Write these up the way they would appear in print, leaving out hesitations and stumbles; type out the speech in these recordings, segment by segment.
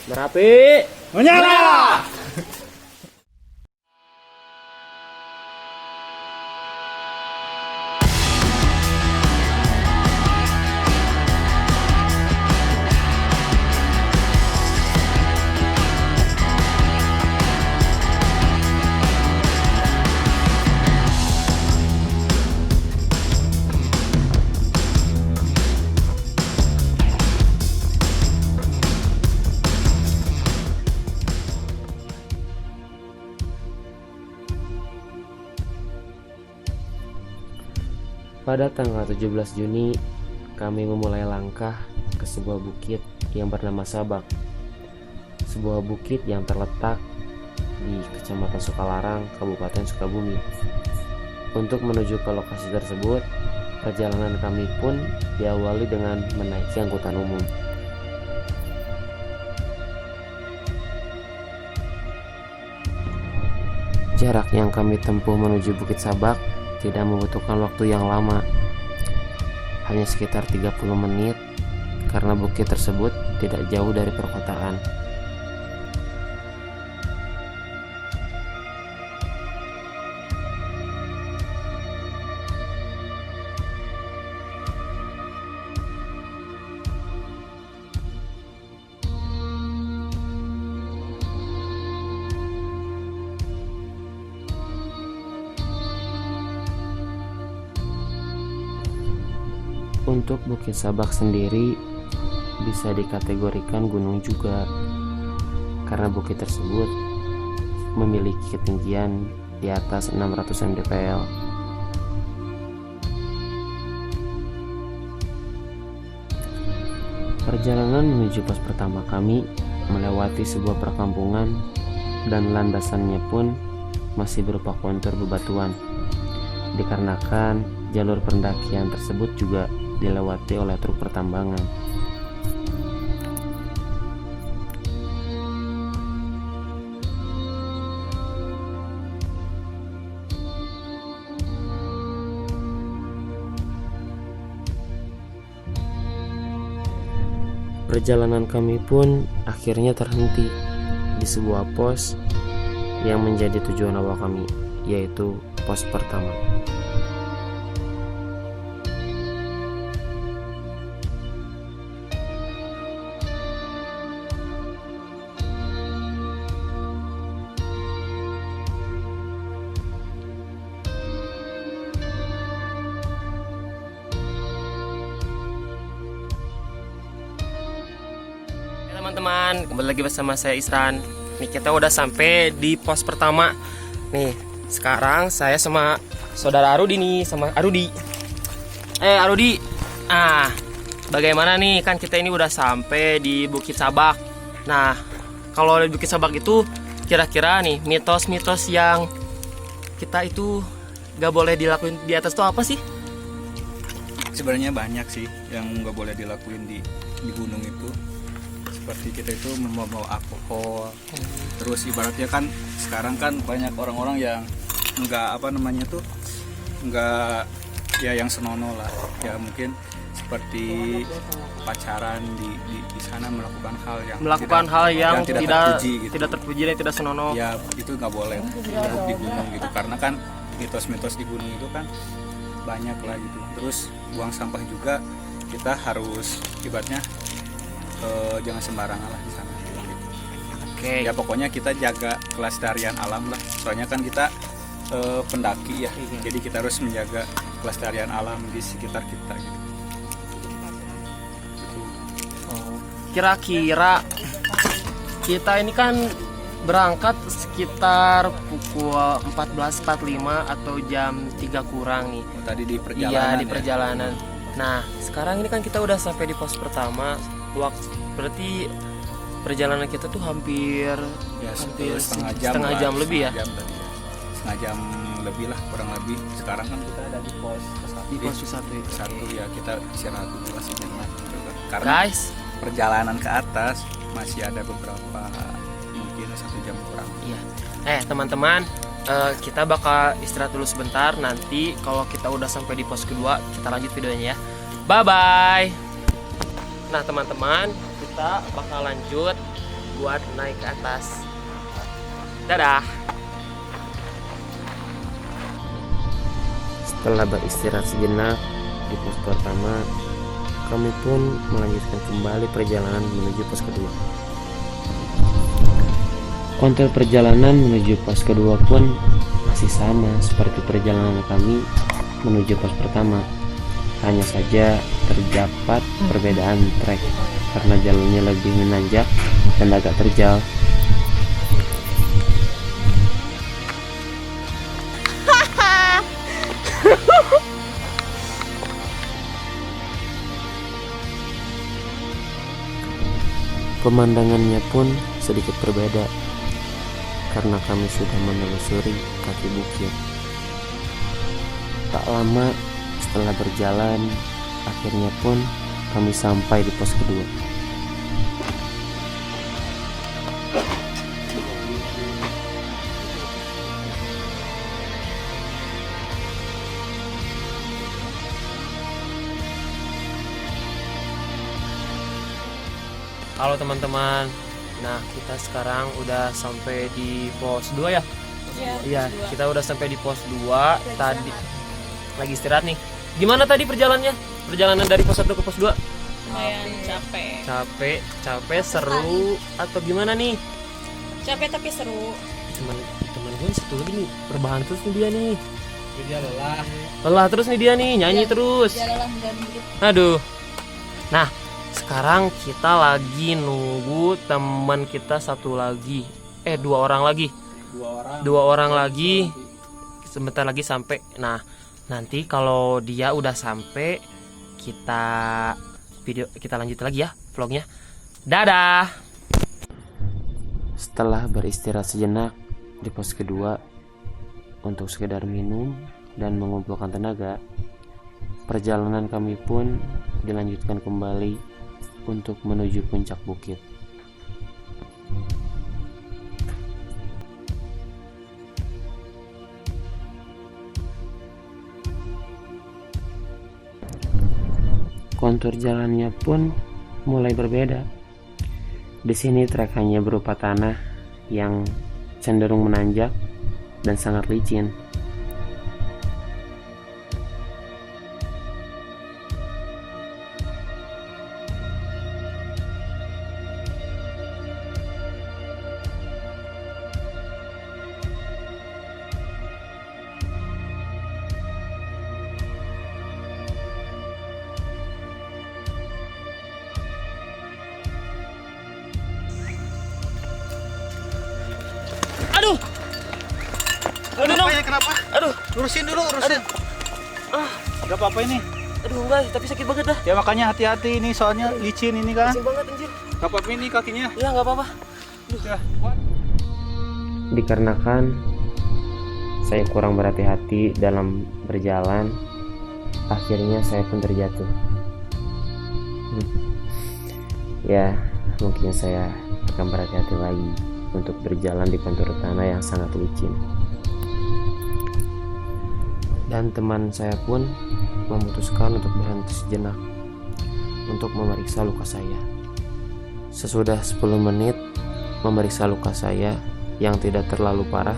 Merapi Menyala! Pada tanggal 17 Juni, kami memulai langkah ke sebuah bukit yang bernama Sabak. Sebuah bukit yang terletak di Kecamatan Sukalarang, Kabupaten Sukabumi. Untuk menuju ke lokasi tersebut, perjalanan kami pun diawali dengan menaiki angkutan umum. Jarak yang kami tempuh menuju Bukit Sabak tidak membutuhkan waktu yang lama, hanya sekitar 30 menit karena bukit tersebut tidak jauh dari perkotaan. Untuk Bukit Sabak sendiri bisa dikategorikan gunung juga, karena bukit tersebut memiliki ketinggian di atas 600 mdpl. Perjalanan menuju pos pertama kami melewati sebuah perkampungan dan landasannya pun masih berupa kontur bebatuan, dikarenakan jalur pendakian tersebut juga dilewati oleh truk pertambangan. Perjalanan kami pun akhirnya terhenti di sebuah pos yang menjadi tujuan awal kami, yaitu pos pertama. Teman-teman, kembali lagi bersama saya Isran. Nih kita udah sampai di pos pertama. Nih, sekarang saya sama saudara Arudi nih, sama Arudi. Arudi. Bagaimana nih? Kan kita ini udah sampai di Bukit Sabak. Nah, kalau di Bukit Sabak itu kira-kira nih mitos-mitos yang kita itu gak boleh dilakuin di atas tuh apa sih? Sebenarnya banyak sih yang nggak boleh dilakuin di gunung itu. Seperti kita itu membawa alkohol. Terus ibaratnya kan sekarang kan banyak orang-orang yang nggak nggak ya yang senonoh lah. Ya mungkin seperti pacaran di sana melakukan hal yang tidak terpuji gitu. Tidak terpuji dan tidak senonoh. Ya itu nggak boleh di gunung gitu, karena kan mitos-mitos di gunung itu kan banyak lah gitu. Terus buang sampah juga kita harus ibaratnya jangan sembarangan lah di sana. Oke. Ya pokoknya kita jaga kelestarian alam lah. Soalnya kan kita pendaki ya, jadi kita harus menjaga kelestarian alam di sekitar kita gitu. Kira-kira kita ini kan berangkat sekitar pukul 14.45 atau jam 3 kurang nih. Tadi di perjalanan. Iya, di perjalanan. Nah, sekarang ini kan kita udah sampai di pos pertama. Berarti perjalanan kita tuh hampir setengah jam lebih ya. Setengah jam lebih lah kurang lebih. Sekarang kan kita ada di pos satu ya, kita istirahat dulu lah sejenak gitu kan. Karena Guys, perjalanan ke atas masih ada beberapa mungkin 1 jam kurang. iya. Teman-teman, kita bakal istirahat dulu sebentar. Nanti kalau kita udah sampai di pos kedua, kita lanjut videonya ya. Bye bye. Nah teman-teman, kita bakal lanjut buat naik ke atas. Dadah. Setelah beristirahat sejenak di pos pertama, kami pun melanjutkan kembali perjalanan menuju pos kedua. Kontrol perjalanan menuju pos kedua pun masih sama seperti perjalanan kami menuju pos pertama. Hanya saja terdapat perbedaan trek karena jalurnya lebih menanjak dan agak terjal. Pemandangannya pun sedikit berbeda karena kami sudah menelusuri kaki bukit. Tak lama setelah berjalan, akhirnya pun kami sampai di pos kedua. Halo teman-teman, nah kita sekarang udah sampai di pos 2 ya? Iya, kita udah sampai di pos 2 tadi. Lagi istirahat nih. Gimana tadi perjalanannya? Perjalanan dari pos 1 ke pos 2? Lumayan capek. Capek, seru atau gimana nih? Capek tapi seru. Teman gue satu lagi nih, berbahan terus nih dia nih. Dia lelah. Lelah terus nih dia nih, nyanyi terus. Jalalah dan dikit. Aduh. Nah, sekarang kita lagi nunggu teman kita satu lagi. Dua orang lagi. Dua orang lagi. Sebentar lagi sampai. Nah, nanti kalau dia udah sampai, kita lanjut lagi ya vlognya. Dadah. Setelah beristirahat sejenak di pos kedua untuk sekedar minum dan mengumpulkan tenaga, perjalanan kami pun dilanjutkan kembali untuk menuju puncak bukit. Kontur jalannya pun mulai berbeda. Di sini trek hanya berupa tanah yang cenderung menanjak dan sangat licin. Aduh. Kenapa ya? Kenapa? Aduh. Lurusin dulu, lurusin. Gak apa-apa ini. Aduh enggak, tapi sakit banget dah. Ya makanya hati-hati ini, soalnya licin ini kan. Licin banget anjir. Gak apa-apa ini kakinya. Ya enggak apa-apa. Ya. Dikarenakan saya kurang berhati-hati dalam berjalan, akhirnya saya pun terjatuh. Ya, mungkin saya akan berhati-hati lagi untuk berjalan di kontur tanah yang sangat licin. Dan teman saya pun memutuskan untuk berhenti sejenak untuk memeriksa luka saya. Sesudah 10 menit memeriksa luka saya yang tidak terlalu parah,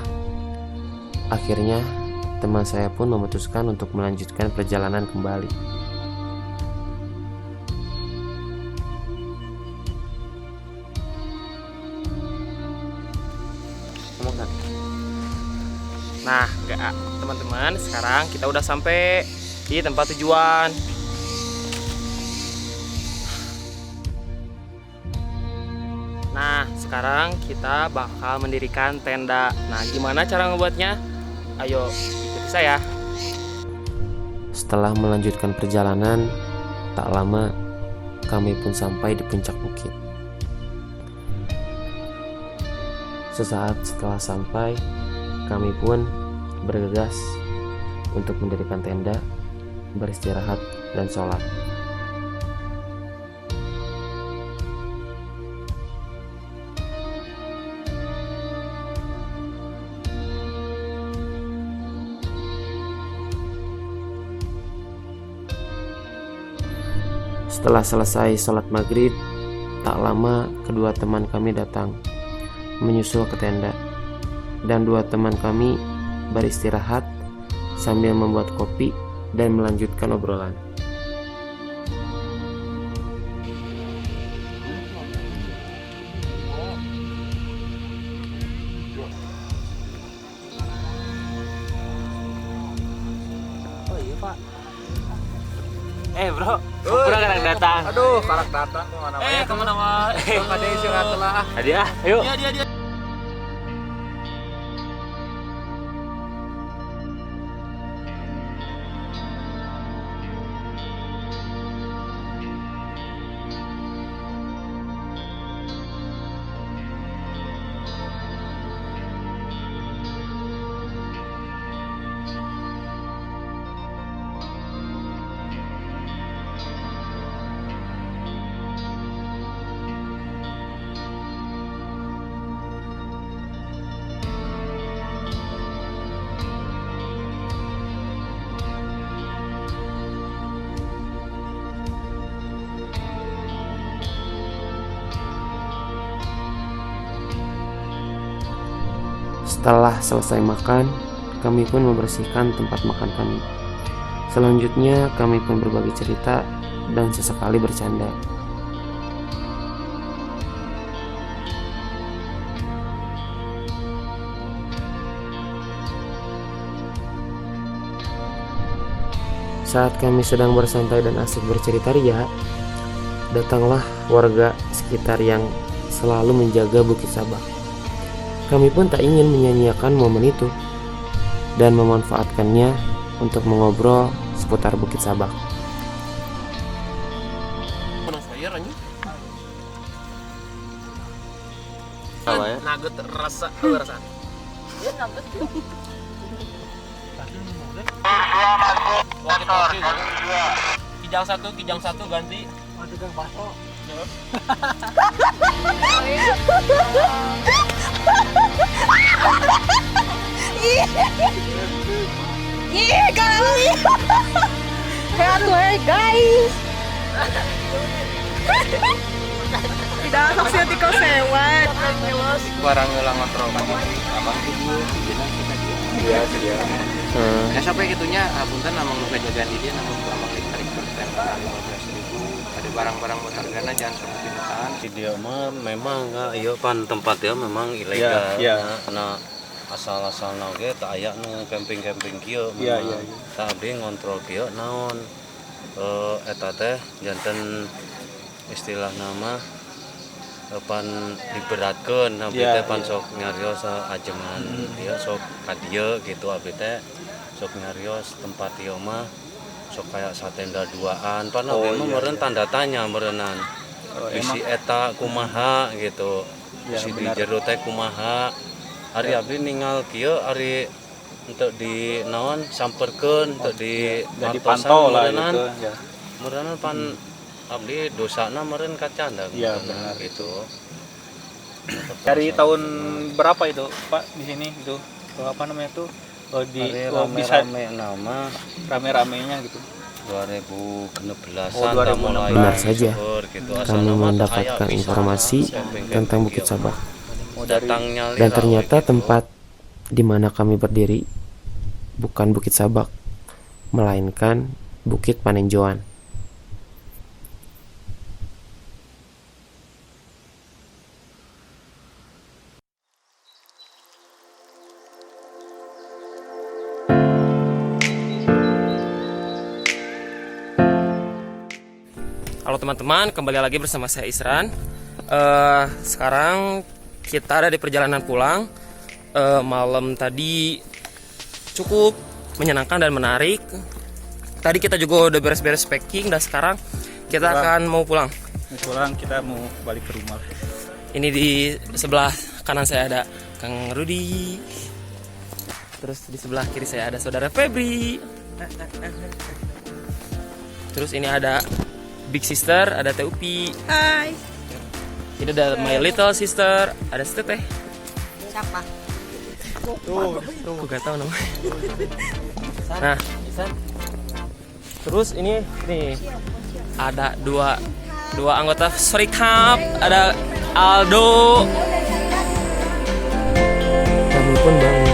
akhirnya teman saya pun memutuskan untuk melanjutkan perjalanan kembali. Nah, teman-teman, sekarang kita udah sampai di tempat tujuan. Nah, sekarang kita bakal mendirikan tenda. Nah, gimana cara ngebuatnya? Ayo ikuti saya. Setelah melanjutkan perjalanan, tak lama kami pun sampai di puncak bukit. Sesaat setelah sampai, kami pun bergegas untuk mendirikan tenda, beristirahat, dan sholat. Setelah selesai sholat maghrib, Tak lama kedua teman kami datang menyusul ke tenda, dan dua teman kami beristirahat sambil membuat kopi dan melanjutkan obrolan. Bro, kurang kadang datang. Aduh, karak datang kemana? Kemana mah? Ada istirahat lah. Hadiah, ayo. Dia. Setelah selesai makan, kami pun membersihkan tempat makan kami. Selanjutnya, kami pun berbagi cerita dan sesekali bercanda. Saat kami sedang bersantai dan asik bercerita ria, datanglah warga sekitar yang selalu menjaga Bukit Sabak. Kami pun tak ingin menyia-nyiakan momen itu dan memanfaatkannya untuk mengobrol seputar Bukit Sabak. Nugget rasa. Kijang satu ganti. Guys. Tidak saksi tiko sewet. Barang ngelang kontrol abang tuh dia. Ya sampai gitunya punten namang nu kajagaan di dia namang abang tarik persen 15.000. Ada barang-barang berhargana jangan seperti jutaan. Si dia mah memang iya pan tempat dia memang ilegal. Iya. Nah asal-asal nage tak aya nu camping-camping kieu. Iya. Tak abdi ngontrol kieu naon eta teh janten istilah nama pan diberatkeun abdi teh pan sok nyarios ajengan ieu sok ka dieu gitu abdi teh sok nyarios tempat ieu mah sok kayak satenda duaan pan abdi mah meureun tanda tanya meureunnan isi eta kumaha gitu isi di jero teh kumaha ari abdi ningal kieu ari untuk di naon samperkeun untuk di dipantau lah gitu ya. Meureunnan pan abdi dosana meureun kacanda gitu. Dari tahun berapa itu Pak di sini itu apa namanya tuh di bisa rame nama rame-ramenya gitu 2016-an mulai Benar saja, gitu. kami mendapatkan informasi tentang Bukit Sabak. Datangnya Dan ternyata tempat di mana kami berdiri bukan Bukit Sabak, melainkan Bukit Panenjoan. Halo teman-teman, kembali lagi bersama saya Isran. Sekarang kita ada di perjalanan pulang. Malam tadi cukup menyenangkan dan menarik. Tadi kita juga udah beres-beres packing dan sekarang kita akan mau pulang. Kita mau balik ke rumah. Ini di sebelah kanan saya ada Kang Rudi. Terus di sebelah kiri saya ada Saudara Febri. Terus ini ada Big Sister, ada Teh Upi. Hai. Ini ada My Little Sister, ada Teteh. Siapa? Aku gak tahu namanya. Nah, terus ini nih ada dua dua anggota Serikap, ada Aldo. Kami pun bangun.